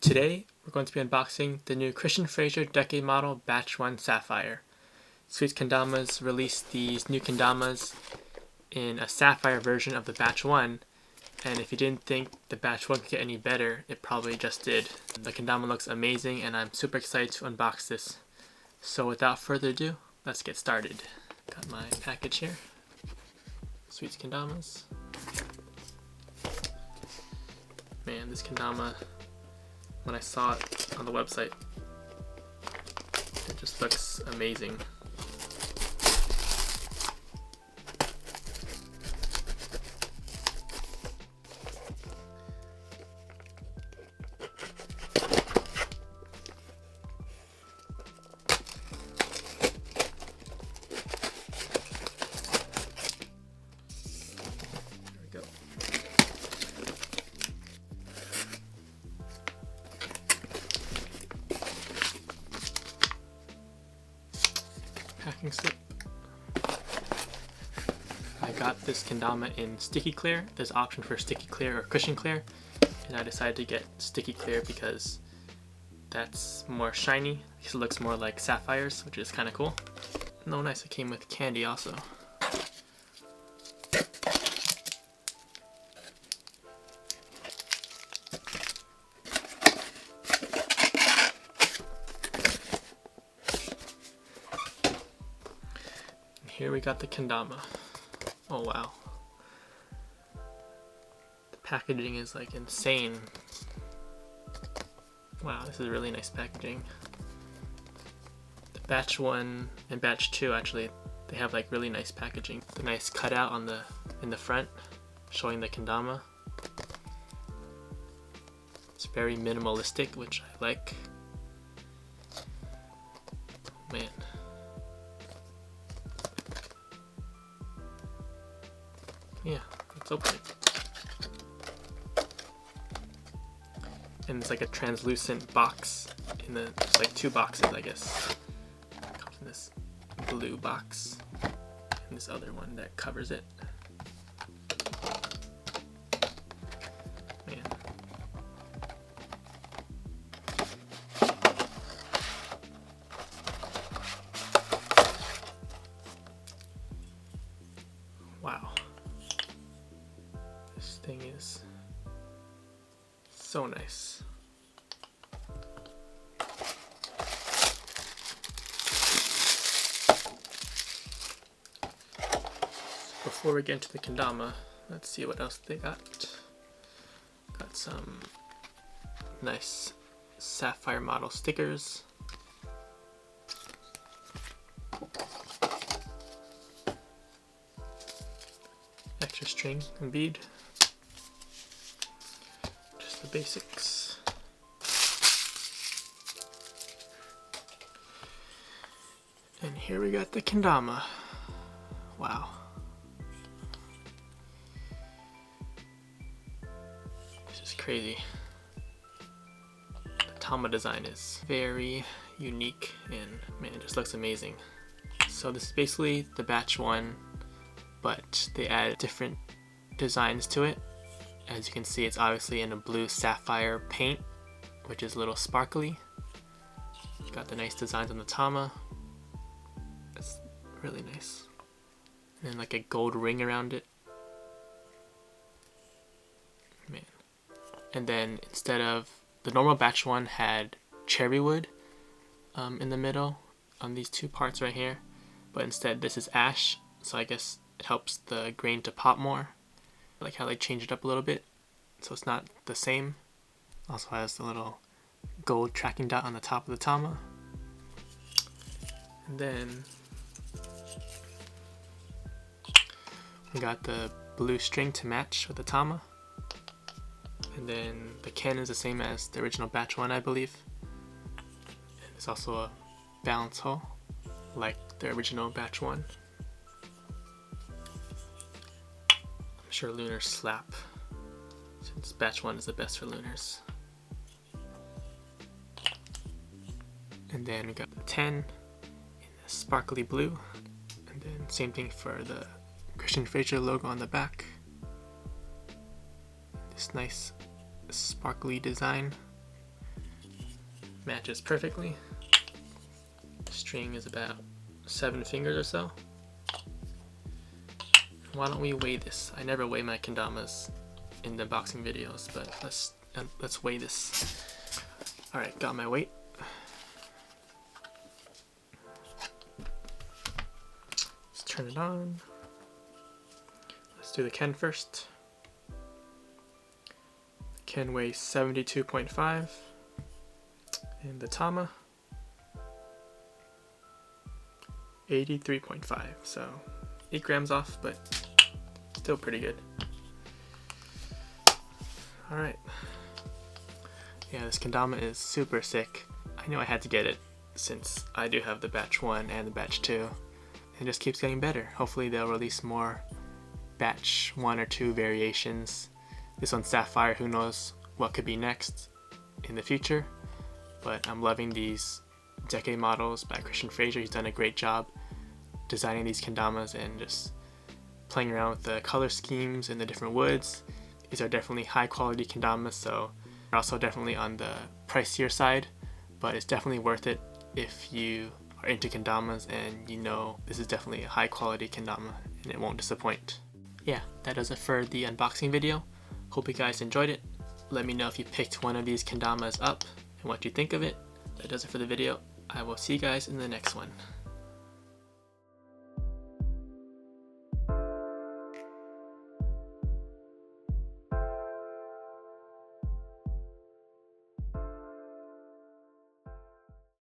Today, we're going to be unboxing the new Fraser Decade Model Batch 1 Sapphire. Sweets Kendama's released these new kendamas in a Sapphire version of the Batch 1, and if you didn't think the Batch 1 could get any better, it probably just did. The kendama looks amazing, and I'm super excited to unbox this. So without further ado, let's get started. Got my package here. Sweets Kendamas. Man, this kendama, when I saw it on the website, it just looks amazing. Packing slip. I got this kendama in sticky clear. There's an option for sticky clear or cushion clear, and I decided to get sticky clear because that's more shiny. It looks more like sapphires, which is kind of cool. No, nice. It came with candy also. Here we got the kendama. Oh wow. The packaging is like insane. Wow, this is really nice packaging. The batch 1 and batch 2 actually, they have like really nice packaging. The nice cutout on in the front showing the kendama. It's very minimalistic, which I like. Man. Yeah, let's open it. And it's like a translucent box it's like two boxes, I guess. It comes in this blue box and this other one that covers it. Man. Wow. This thing is so nice. Before we get into the kendama, let's see what else they got. Got some nice sapphire model stickers. Extra string and bead. Just the basics. And here we got the kendama. Wow. This is crazy. The tama design is very unique and man, it just looks amazing. So this is basically the batch 1, but they add different designs to it. As you can see, it's obviously in a blue sapphire paint, which is a little sparkly. Got the nice designs on the tama. That's really nice. And like a gold ring around it. Man. And then instead of the normal batch 1 had cherry wood in the middle on these two parts right here, but instead this is ash, so I guess it helps the grain to pop more. I like how they changed it up a little bit so it's not the same. Also has the little gold tracking dot on the top of the tama. And then we got the blue string to match with the tama. And then the can is the same as the original batch 1, I believe. And there's also a balance hole like the original batch 1. I'm sure lunars slap, since batch 1 is the best for lunars. And then we got the 10 in the sparkly blue, and then same thing for the Fraser logo on the back. This nice sparkly design. Matches perfectly. String is about 7 fingers or so. Why don't we weigh this? I never weigh my kendamas in the unboxing videos, but let's weigh this. All right, got my weight. Let's turn it on. Let's do the ken first. The ken weighs 72.5, and the tama 83.5. So 8 grams off, but still pretty good. All right. Yeah, this kendama is super sick. I knew I had to get it since I do have the batch 1 and the batch 2. It just keeps getting better. Hopefully they'll release more batch 1 or 2 variations. This one's Sapphire, who knows what could be next in the future. But I'm loving these decade models by Fraser. He's done a great job designing these kendamas and just playing around with the color schemes and the different woods. These are definitely high quality kendamas, so they're also definitely on the pricier side, but it's definitely worth it if you are into kendamas and you know this is definitely a high quality kendama and it won't disappoint. Yeah, that does it for the unboxing video. Hope you guys enjoyed it. Let me know if you picked one of these kendamas up and what you think of it. That does it for the video. I will see you guys in the next one.